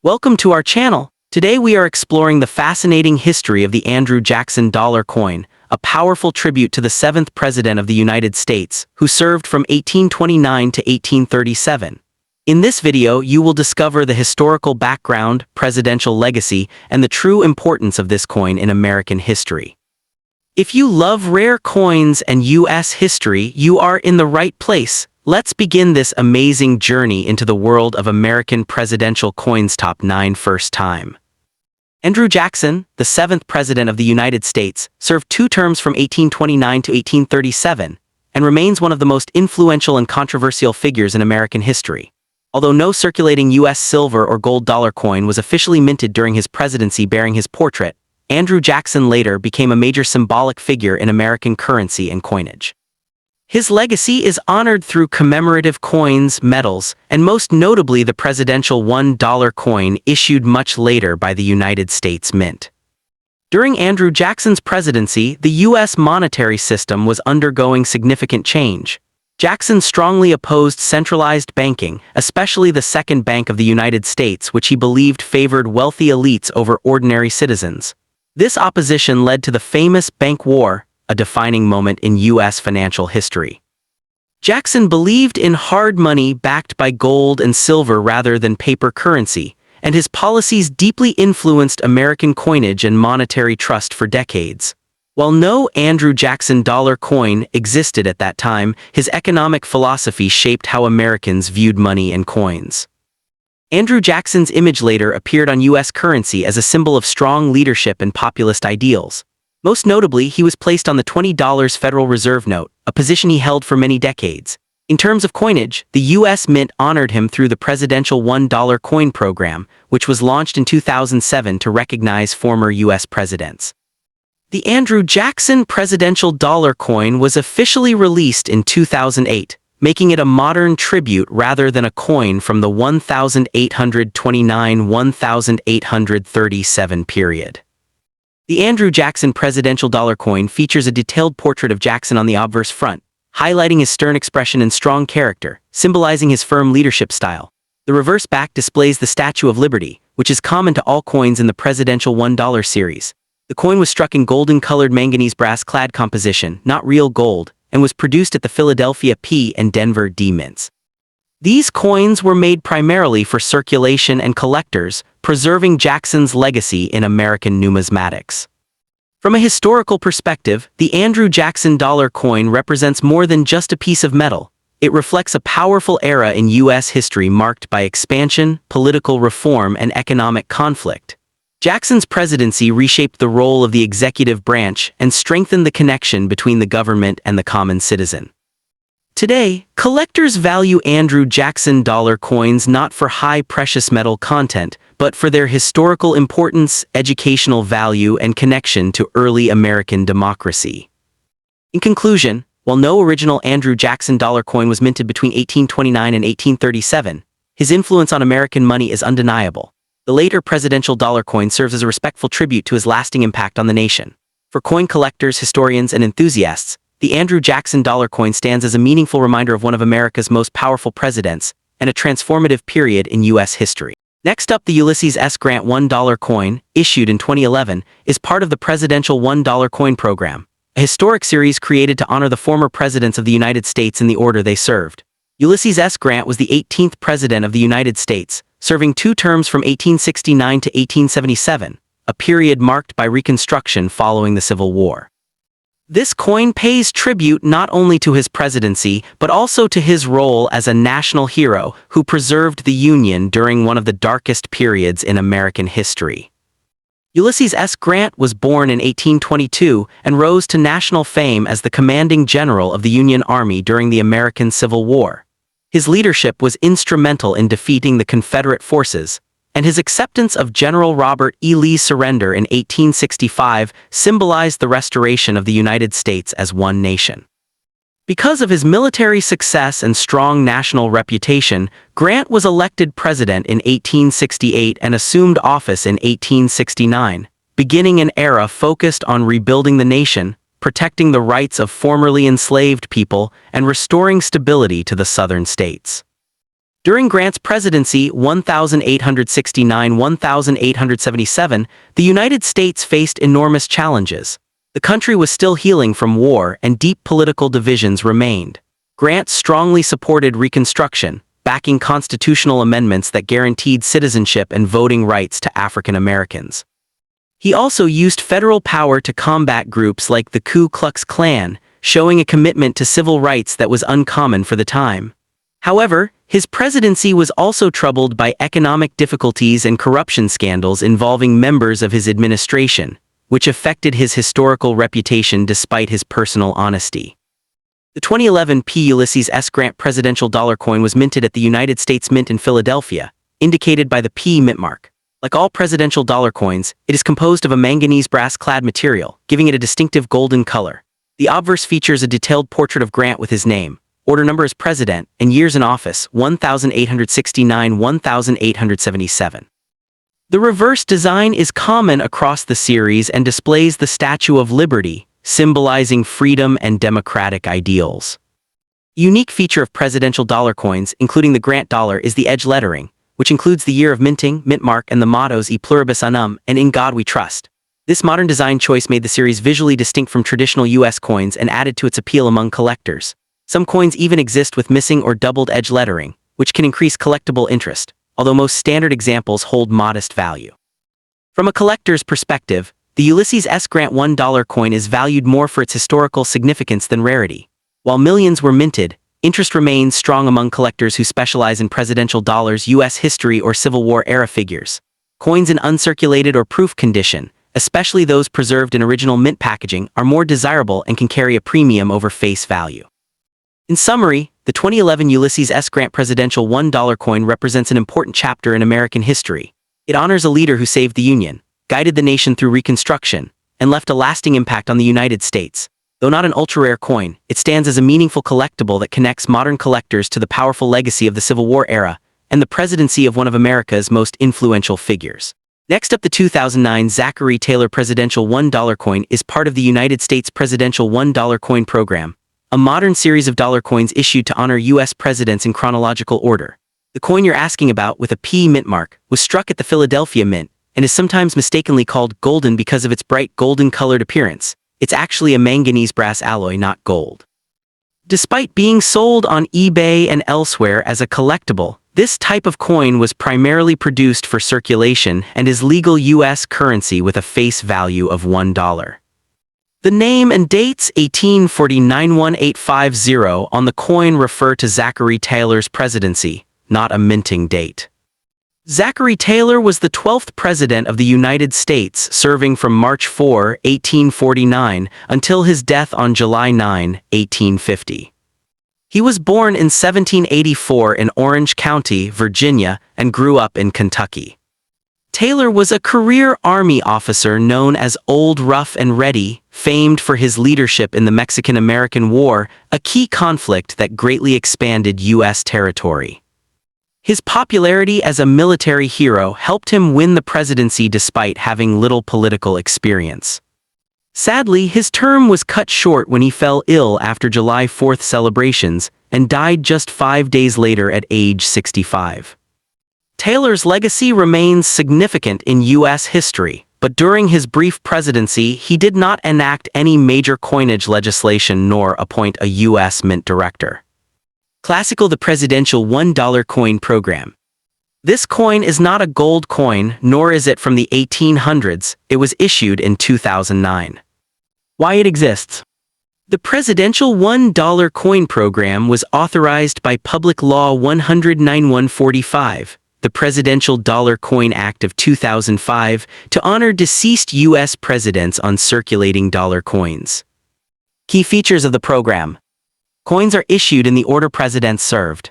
Welcome to our channel. Today we are exploring the fascinating history of the Andrew Jackson dollar coin, a powerful tribute to the 7th President of the United States, who served from 1829 to 1837. In this video, you will discover the historical background, presidential legacy, and the true importance of this coin in American history. If you love rare coins and U.S. history, you are in the right place. Let's begin this amazing journey into the world of American presidential coins. Top 9 First time. Andrew Jackson, the 7th President of the United States, served 2 terms from 1829 to 1837, and remains one of the most influential and controversial figures in American history. Although no circulating U.S. silver or gold dollar coin was officially minted during his presidency bearing his portrait, Andrew Jackson later became a major symbolic figure in American currency and coinage. His legacy is honored through commemorative coins, medals, and most notably the presidential $1 coin issued much later by the United States Mint. During Andrew Jackson's presidency, the U.S. monetary system was undergoing significant change. Jackson strongly opposed centralized banking, especially the Second Bank of the United States, which he believed favored wealthy elites over ordinary citizens. This opposition led to the famous Bank War, a defining moment in U.S. financial history. Jackson believed in hard money backed by gold and silver rather than paper currency, and his policies deeply influenced American coinage and monetary trust for decades. While no Andrew Jackson dollar coin existed at that time, his economic philosophy shaped how Americans viewed money and coins. Andrew Jackson's image later appeared on U.S. currency as a symbol of strong leadership and populist ideals. Most notably, he was placed on the $20 Federal Reserve note, a position he held for many decades. In terms of coinage, the U.S. Mint honored him through the presidential $1 coin program, which was launched in 2007 to recognize former U.S. presidents. The Andrew Jackson presidential dollar coin was officially released in 2008, making it a modern tribute rather than a coin from the 1829–1837 period. The Andrew Jackson presidential dollar coin features a detailed portrait of Jackson on the obverse front, highlighting his stern expression and strong character, symbolizing his firm leadership style. The reverse back displays the Statue of Liberty, which is common to all coins in the presidential $1 series. The coin was struck in golden-colored manganese brass-clad composition, not real gold, and was produced at the Philadelphia P and Denver D mints. These coins were made primarily for circulation and collectors, preserving Jackson's legacy in American numismatics. From a historical perspective, the Andrew Jackson dollar coin represents more than just a piece of metal. It reflects a powerful era in U.S. history marked by expansion, political reform, and economic conflict. Jackson's presidency reshaped the role of the executive branch and strengthened the connection between the government and the common citizen. Today, collectors value Andrew Jackson dollar coins not for high precious metal content, but for their historical importance, educational value, and connection to early American democracy. In conclusion, while no original Andrew Jackson dollar coin was minted between 1829 and 1837, his influence on American money is undeniable. The later presidential dollar coin serves as a respectful tribute to his lasting impact on the nation. For coin collectors, historians, and enthusiasts, the Andrew Jackson dollar coin stands as a meaningful reminder of one of America's most powerful presidents and a transformative period in U.S. history. Next up, the Ulysses S. Grant $1 coin, issued in 2011, is part of the presidential $1 coin program, a historic series created to honor the former presidents of the United States in the order they served. Ulysses S. Grant was the 18th President of the United States, serving 2 terms from 1869 to 1877, a period marked by Reconstruction following the Civil War. This coin pays tribute not only to his presidency, but also to his role as a national hero who preserved the Union during one of the darkest periods in American history. Ulysses S. Grant was born in 1822 and rose to national fame as the commanding general of the Union Army during the American Civil War. His leadership was instrumental in defeating the Confederate forces, and his acceptance of General Robert E. Lee's surrender in 1865 symbolized the restoration of the United States as one nation. Because of his military success and strong national reputation, Grant was elected president in 1868 and assumed office in 1869, beginning an era focused on rebuilding the nation, protecting the rights of formerly enslaved people, and restoring stability to the southern states. During Grant's presidency 1869–1877, the United States faced enormous challenges. The country was still healing from war and deep political divisions remained. Grant strongly supported Reconstruction, backing constitutional amendments that guaranteed citizenship and voting rights to African Americans. He also used federal power to combat groups like the Ku Klux Klan, showing a commitment to civil rights that was uncommon for the time. However, his presidency was also troubled by economic difficulties and corruption scandals involving members of his administration, which affected his historical reputation despite his personal honesty. The 2011 P. Ulysses S. Grant presidential dollar coin was minted at the United States Mint in Philadelphia, indicated by the P mint mark. Like all presidential dollar coins, it is composed of a manganese brass-clad material, giving it a distinctive golden color. The obverse features a detailed portrait of Grant with his name, order number as president, and years in office 1869–1877. The reverse design is common across the series and displays the Statue of Liberty, symbolizing freedom and democratic ideals. A unique feature of presidential dollar coins, including the Grant dollar, is the edge lettering, which includes the year of minting, mint mark, and the mottos E pluribus unum and In God We Trust. This modern design choice made the series visually distinct from traditional U.S. coins and added to its appeal among collectors. Some coins even exist with missing or doubled edge lettering, which can increase collectible interest, although most standard examples hold modest value. From a collector's perspective, the Ulysses S. Grant $1 coin is valued more for its historical significance than rarity. While millions were minted, interest remains strong among collectors who specialize in presidential dollars, U.S. history, or Civil War-era figures. Coins in uncirculated or proof condition, especially those preserved in original mint packaging, are more desirable and can carry a premium over face value. In summary, the 2011 Ulysses S. Grant presidential $1 coin represents an important chapter in American history. It honors a leader who saved the Union, guided the nation through Reconstruction, and left a lasting impact on the United States. Though not an ultra-rare coin, it stands as a meaningful collectible that connects modern collectors to the powerful legacy of the Civil War era and the presidency of one of America's most influential figures. Next up, the 2009 Zachary Taylor presidential $1 coin is part of the United States Presidential $1 Coin Program, a modern series of dollar coins issued to honor U.S. presidents in chronological order. The coin you're asking about, with a P mint mark, was struck at the Philadelphia Mint and is sometimes mistakenly called golden because of its bright golden-colored appearance. It's actually a manganese brass alloy, not gold. Despite being sold on eBay and elsewhere as a collectible, this type of coin was primarily produced for circulation and is legal U.S. currency with a face value of $1. The name and dates 1849-1850 on the coin refer to Zachary Taylor's presidency, not a minting date. Zachary Taylor was the 12th President of the United States, serving from March 4, 1849, until his death on July 9, 1850. He was born in 1784 in Orange County, Virginia, and grew up in Kentucky. Taylor was a career Army officer known as Old Rough and Ready, famed for his leadership in the Mexican-American War, a key conflict that greatly expanded U.S. territory. His popularity as a military hero helped him win the presidency despite having little political experience. Sadly, his term was cut short when he fell ill after July 4th celebrations and died just 5 days later at age 65. Taylor's legacy remains significant in U.S. history, but during his brief presidency, he did not enact any major coinage legislation nor appoint a U.S. mint director. Classical: the Presidential $1 Coin Program. This coin is not a gold coin, nor is it from the 1800s. It was issued in 2009. Why it exists? The Presidential $1 Coin Program was authorized by Public Law 109-145, the Presidential Dollar Coin Act of 2005, to honor deceased U.S. presidents on circulating dollar coins. Key features of the program. Coins are issued in the order presidents served.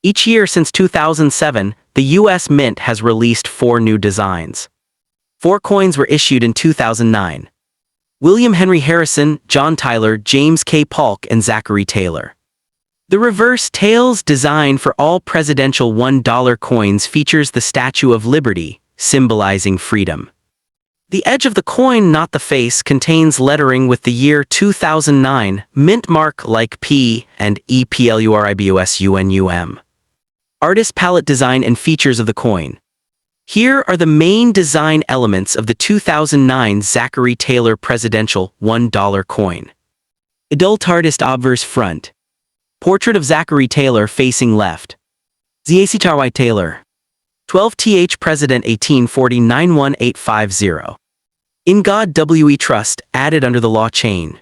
Each year since 2007, the U.S. Mint has released 4 new designs. 4 coins were issued in 2009. William Henry Harrison, John Tyler, James K. Polk, and Zachary Taylor. The reverse tails design for all presidential $1 coins features the Statue of Liberty, symbolizing freedom. The edge of the coin, not the face, contains lettering with the year 2009, mint mark like P and EPLURIBUSUNUM. Artist palette design and features of the coin. Here are the main design elements of the 2009 Zachary Taylor Presidential $1 coin. Adult artist obverse front. Portrait of Zachary Taylor facing left. Zachary Taylor. 12th President 1849-1850. In God We Trust, added under the law chain.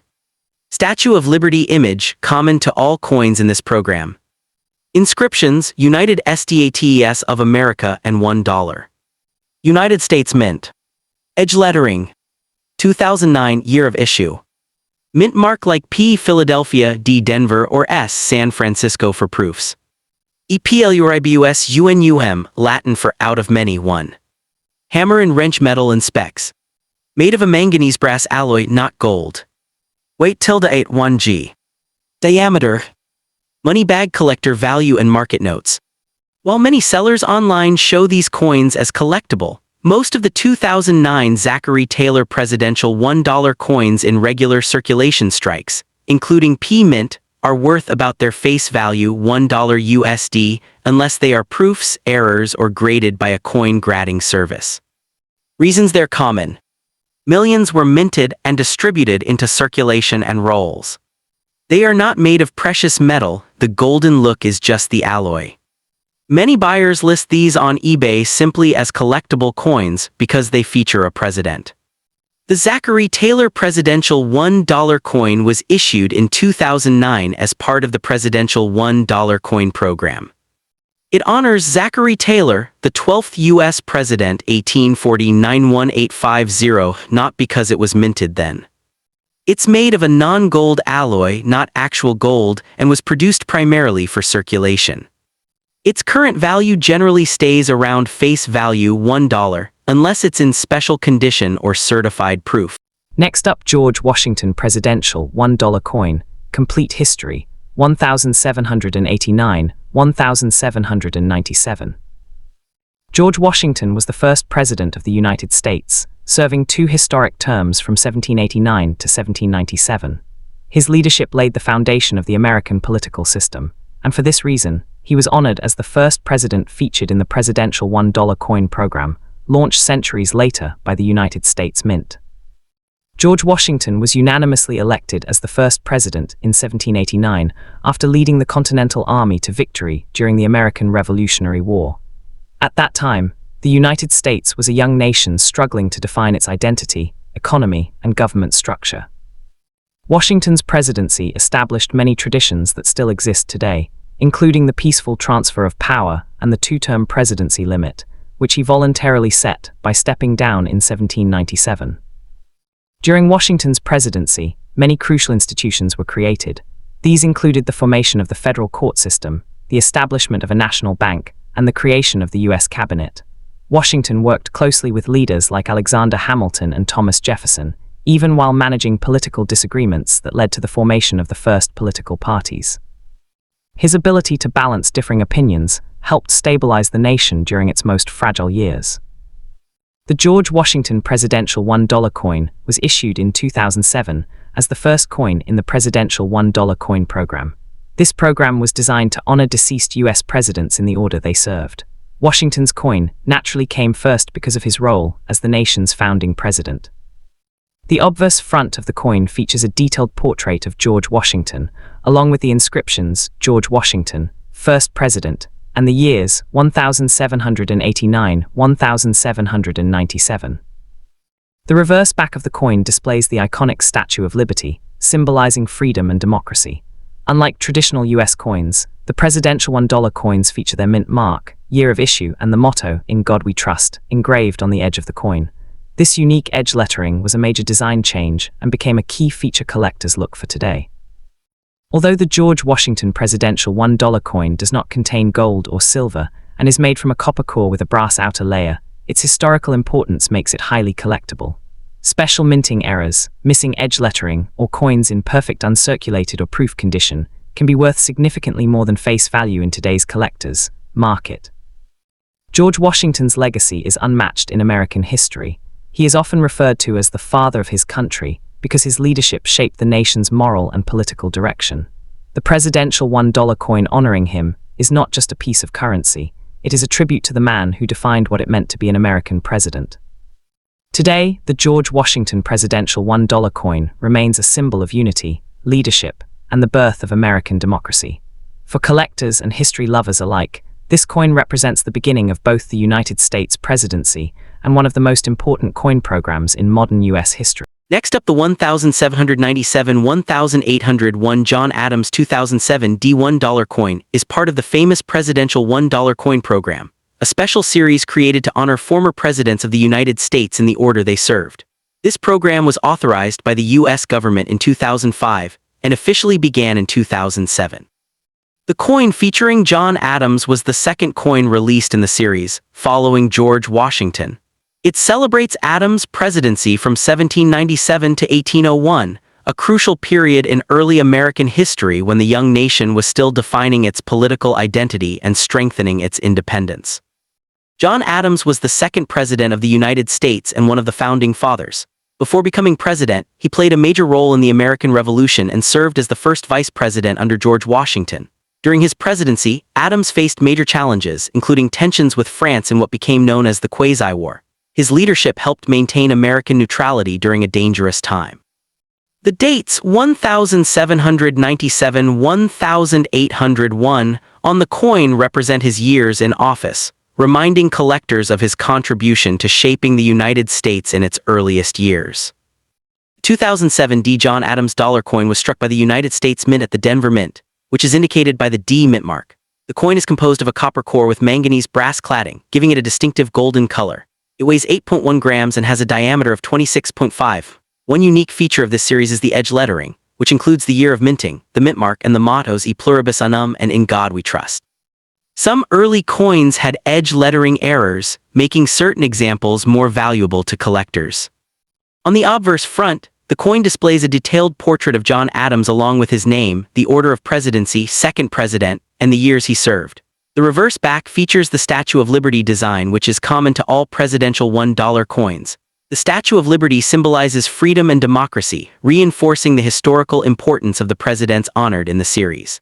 Statue of Liberty image, common to all coins in this program. Inscriptions, United States of America and $1. United States Mint. Edge lettering. 2009 year of issue. Mint mark like P Philadelphia, D Denver or S San Francisco for proofs. EPLURIBUS UNUM, Latin for out of many, 1. Hammer and wrench metal and specs. Made of a manganese brass alloy, not gold. Weight ~81 g. Diameter. Money bag collector value and market notes. While many sellers online show these coins as collectible, most of the 2009 Zachary Taylor Presidential $1 coins in regular circulation strikes, including P-Mint, are worth about their face value $1 USD unless they are proofs, errors, or graded by a coin grading service. Reasons they're common. Millions were minted and distributed into circulation and rolls. They are not made of precious metal, the golden look is just the alloy. Many buyers list these on eBay simply as collectible coins because they feature a president. The Zachary Taylor Presidential $1 coin was issued in 2009 as part of the Presidential $1 coin program. It honors Zachary Taylor, the 12th U.S. President 1849-1850, not because it was minted then. It's made of a non-gold alloy, not actual gold, and was produced primarily for circulation. Its current value generally stays around face value $1, unless it's in special condition or certified proof. Next up, George Washington Presidential $1 coin, complete history, 1789-1797. George Washington was the first President of the United States, serving 2 historic terms from 1789 to 1797. His leadership laid the foundation of the American political system, and for this reason, he was honored as the first president featured in the Presidential $1 coin program, launched centuries later by the United States Mint. George Washington was unanimously elected as the first president in 1789 after leading the Continental Army to victory during the American Revolutionary War. At that time, the United States was a young nation struggling to define its identity, economy, and government structure. Washington's presidency established many traditions that still exist today, including the peaceful transfer of power and the 2-term presidency limit, which he voluntarily set by stepping down in 1797. During Washington's presidency, many crucial institutions were created. These included the formation of the federal court system, the establishment of a national bank, and the creation of the U.S. cabinet. Washington worked closely with leaders like Alexander Hamilton and Thomas Jefferson, even while managing political disagreements that led to the formation of the first political parties. His ability to balance differing opinions helped stabilize the nation during its most fragile years. The George Washington Presidential $1 coin was issued in 2007 as the first coin in the Presidential $1 coin program. This program was designed to honor deceased U.S. presidents in the order they served. Washington's coin naturally came first because of his role as the nation's founding president. The obverse front of the coin features a detailed portrait of George Washington, along with the inscriptions George Washington, First President, and the years 1789-1797. The reverse back of the coin displays the iconic Statue of Liberty, symbolizing freedom and democracy. Unlike traditional U.S. coins, the Presidential $1 coins feature their mint mark, year of issue, and the motto, "In God We Trust," engraved on the edge of the coin. This unique edge lettering was a major design change and became a key feature collectors look for today. Although the George Washington Presidential $1 coin does not contain gold or silver and is made from a copper core with a brass outer layer, its historical importance makes it highly collectible. Special minting errors, missing edge lettering, or coins in perfect uncirculated or proof condition can be worth significantly more than face value in today's collectors' market. George Washington's legacy is unmatched in American history. He is often referred to as the father of his country because his leadership shaped the nation's moral and political direction. The Presidential $1 coin honoring him is not just a piece of currency, it is a tribute to the man who defined what it meant to be an American president. Today, the George Washington presidential $1 coin remains a symbol of unity, leadership, and the birth of American democracy. For collectors and history lovers alike, this coin represents the beginning of both the United States presidency and one of the most important coin programs in modern U.S. history. Next up, the 1797-1801 John Adams 2007 D$1 coin is part of the famous presidential $1 coin program, a special series created to honor former presidents of the United States in the order they served. This program was authorized by the U.S. government in 2005 and officially began in 2007. The coin featuring John Adams was the second coin released in the series, following George Washington. It celebrates Adams' presidency from 1797 to 1801, a crucial period in early American history when the young nation was still defining its political identity and strengthening its independence. John Adams was the second president of the United States and one of the founding fathers. Before becoming president, he played a major role in the American Revolution and served as the first vice president under George Washington. During his presidency, Adams faced major challenges, including tensions with France in what became known as the Quasi-War. His leadership helped maintain American neutrality during a dangerous time. The dates 1797-1801 on the coin represent his years in office, reminding collectors of his contribution to shaping the United States in its earliest years. The 2007 D. John Adams dollar coin was struck by the United States Mint at the Denver Mint, which is indicated by the D mint mark. The coin is composed of a copper core with manganese brass cladding, giving it a distinctive golden color. It weighs 8.1 grams and has a diameter of 26.5. One unique feature of this series is the edge lettering, which includes the year of minting, the mint mark, and the mottos E pluribus unum and In God We Trust. Some early coins had edge lettering errors, making certain examples more valuable to collectors. On the obverse front, the coin displays a detailed portrait of John Adams along with his name, the order of presidency, second president, and the years he served. The reverse back features the Statue of Liberty design, which is common to all presidential $1 coins. The Statue of Liberty symbolizes freedom and democracy, reinforcing the historical importance of the presidents honored in the series.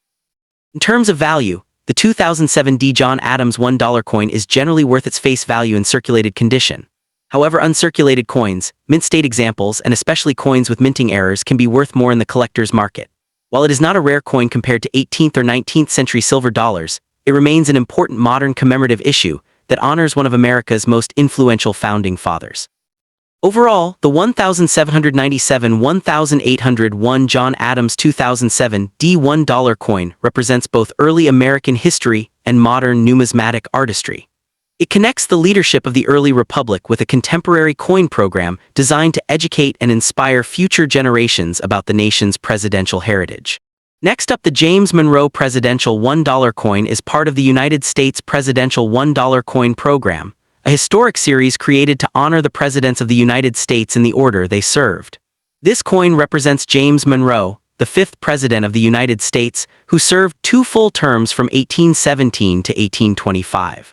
In terms of value, the 2007 D. John Adams $1 coin is generally worth its face value in circulated condition. However, uncirculated coins, mint state examples, and especially coins with minting errors can be worth more in the collector's market. While it is not a rare coin compared to 18th or 19th century silver dollars, it remains an important modern commemorative issue that honors one of America's most influential founding fathers. Overall, the 1797-1801 John Adams 2007 D$1 coin represents both early American history and modern numismatic artistry. It connects the leadership of the early republic with a contemporary coin program designed to educate and inspire future generations about the nation's presidential heritage. Next up, the James Monroe Presidential $1 coin is part of the United States Presidential $1 coin program, a historic series created to honor the presidents of the United States in the order they served. This coin represents James Monroe, the fifth president of the United States, who served 2 full terms from 1817 to 1825.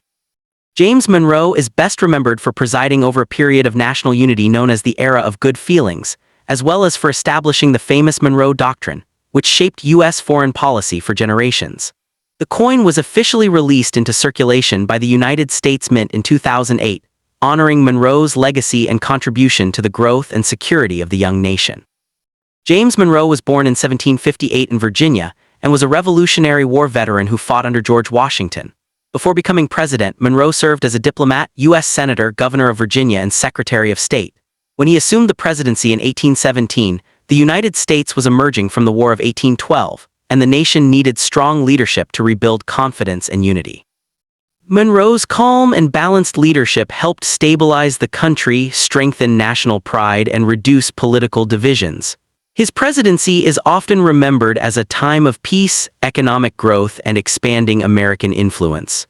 James Monroe is best remembered for presiding over a period of national unity known as the Era of Good Feelings, as well as for establishing the famous Monroe Doctrine, which shaped U.S. foreign policy for generations. The coin was officially released into circulation by the United States Mint in 2008, honoring Monroe's legacy and contribution to the growth and security of the young nation. James Monroe was born in 1758 in Virginia and was a Revolutionary War veteran who fought under George Washington. Before becoming president, Monroe served as a diplomat, U.S. Senator, Governor of Virginia, and Secretary of State. When he assumed the presidency in 1817, the United States was emerging from the War of 1812, and the nation needed strong leadership to rebuild confidence and unity. Monroe's calm and balanced leadership helped stabilize the country, strengthen national pride, and reduce political divisions. His presidency is often remembered as a time of peace, economic growth, and expanding American influence.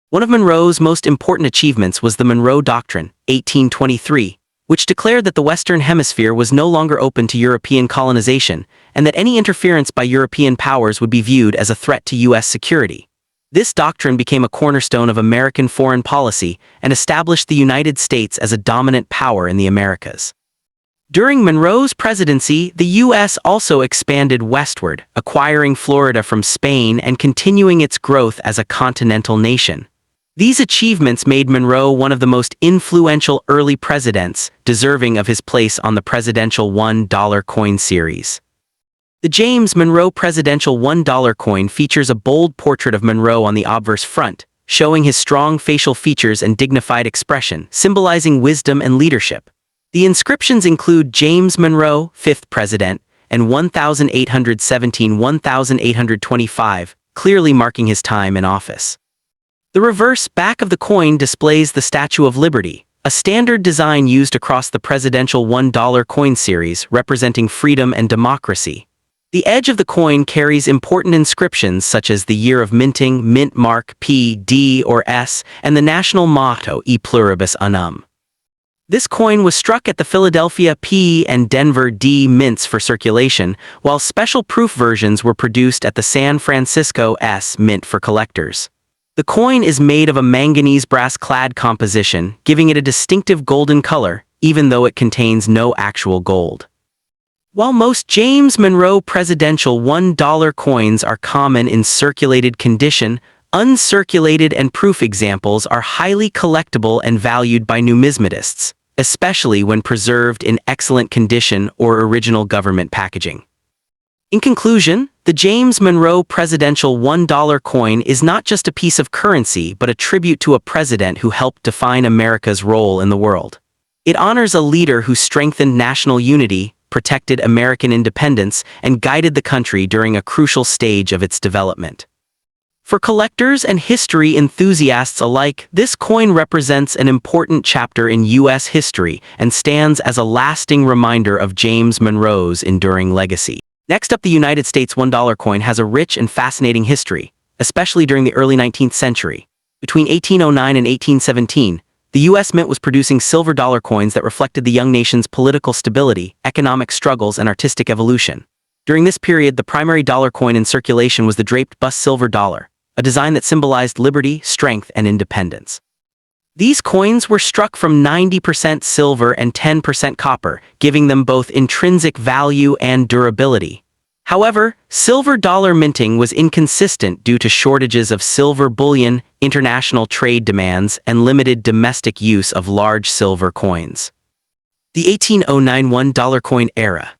One of Monroe's most important achievements was the Monroe Doctrine, 1823, which declared that the Western Hemisphere was no longer open to European colonization and that any interference by European powers would be viewed as a threat to U.S. security. This doctrine became a cornerstone of American foreign policy and established the United States as a dominant power in the Americas. During Monroe's presidency, the U.S. also expanded westward, acquiring Florida from Spain and continuing its growth as a continental nation. These achievements made Monroe one of the most influential early presidents, deserving of his place on the presidential $1 coin series. The James Monroe presidential $1 coin features a bold portrait of Monroe on the obverse front, showing his strong facial features and dignified expression, symbolizing wisdom and leadership. The inscriptions include James Monroe, 5th President, and 1817-1825, clearly marking his time in office. The reverse back of the coin displays the Statue of Liberty, a standard design used across the presidential $1 coin series representing freedom and democracy. The edge of the coin carries important inscriptions such as the year of minting, mint mark P, D, or S, and the national motto E pluribus unum. This coin was struck at the Philadelphia P and Denver D mints for circulation, while special proof versions were produced at the San Francisco S mint for collectors. The coin is made of a manganese brass-clad composition, giving it a distinctive golden color, even though it contains no actual gold. While most James Monroe presidential $1 coins are common in circulated condition, uncirculated and proof examples are highly collectible and valued by numismatists, especially when preserved in excellent condition or original government packaging. In conclusion, the James Monroe presidential $1 coin is not just a piece of currency but a tribute to a president who helped define America's role in the world. It honors a leader who strengthened national unity, protected American independence, and guided the country during a crucial stage of its development. For collectors and history enthusiasts alike, this coin represents an important chapter in U.S. history and stands as a lasting reminder of James Monroe's enduring legacy. Next up, the United States $1 coin has a rich and fascinating history, especially during the early 19th century. Between 1809 and 1817, the U.S. Mint was producing silver dollar coins that reflected the young nation's political stability, economic struggles, and artistic evolution. During this period, the primary dollar coin in circulation was the draped bust silver dollar, a design that symbolized liberty, strength, and independence. These coins were struck from 90% silver and 10% copper, giving them both intrinsic value and durability. However, silver dollar minting was inconsistent due to shortages of silver bullion, international trade demands, and limited domestic use of large silver coins. The 1809 $1 coin era.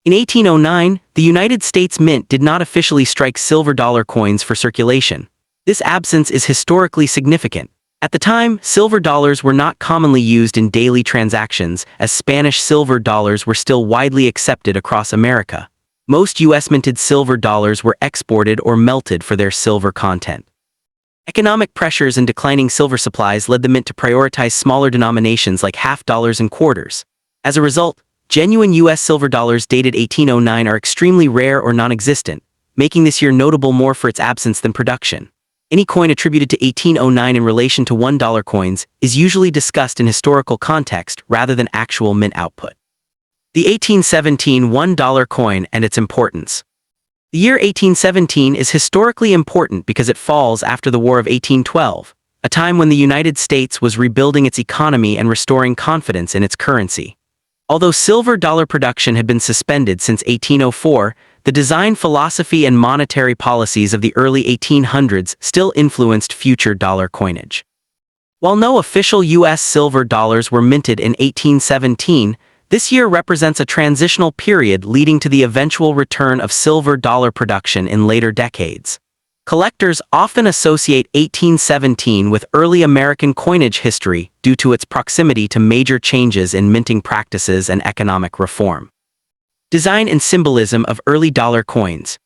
In 1809, the United States Mint did not officially strike silver dollar coins for circulation. This absence is historically significant. At the time, silver dollars were not commonly used in daily transactions, as Spanish silver dollars were still widely accepted across America. Most U.S.-minted silver dollars were exported or melted for their silver content. Economic pressures and declining silver supplies led the mint to prioritize smaller denominations like half dollars and quarters. As a result, genuine U.S. silver dollars dated 1809 are extremely rare or non-existent, making this year notable more for its absence than production. Any coin attributed to 1809 in relation to $1 coins is usually discussed in historical context rather than actual mint output. The 1817 $1 coin and its importance. The year 1817 is historically important because it falls after the War of 1812, a time when the United States was rebuilding its economy and restoring confidence in its currency. Although silver dollar production had been suspended since 1804, the design philosophy and monetary policies of the early 1800s still influenced future dollar coinage. While no official U.S. silver dollars were minted in 1817, this year represents a transitional period leading to the eventual return of silver dollar production in later decades. Collectors often associate 1817 with early American coinage history due to its proximity to major changes in minting practices and economic reform. Design and symbolism of early dollar coins.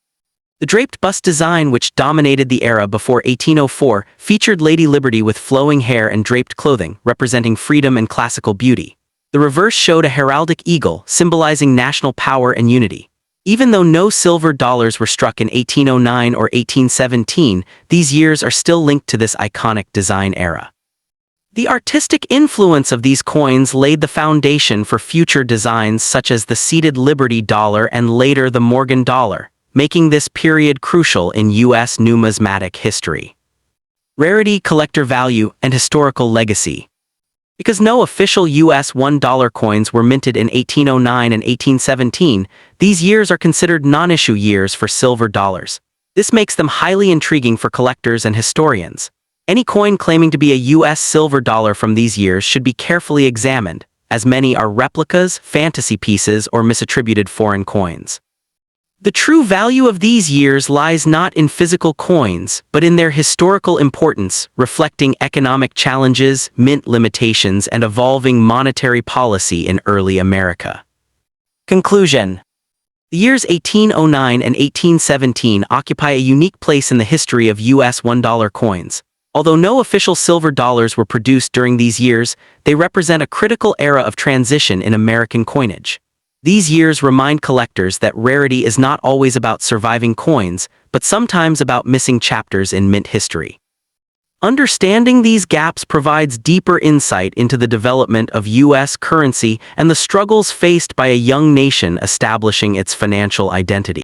The draped bust design, which dominated the era before 1804, featured Lady Liberty with flowing hair and draped clothing, representing freedom and classical beauty. The reverse showed a heraldic eagle, symbolizing national power and unity. Even though no silver dollars were struck in 1809 or 1817, these years are still linked to this iconic design era. The artistic influence of these coins laid the foundation for future designs such as the seated Liberty dollar and later the Morgan dollar, making this period crucial in U.S. numismatic history. Rarity, collector value, and historical legacy. Because no official US $1 coins were minted in 1809 and 1817, these years are considered non-issue years for silver dollars. This makes them highly intriguing for collectors and historians. Any coin claiming to be a US silver dollar from these years should be carefully examined, as many are replicas, fantasy pieces, or misattributed foreign coins. The true value of these years lies not in physical coins, but in their historical importance, reflecting economic challenges, mint limitations, and evolving monetary policy in early America. Conclusion. The years 1809 and 1817 occupy a unique place in the history of US $1 coins. Although no official silver dollars were produced during these years, they represent a critical era of transition in American coinage. These years remind collectors that rarity is not always about surviving coins, but sometimes about missing chapters in mint history. Understanding these gaps provides deeper insight into the development of U.S. currency and the struggles faced by a young nation establishing its financial identity.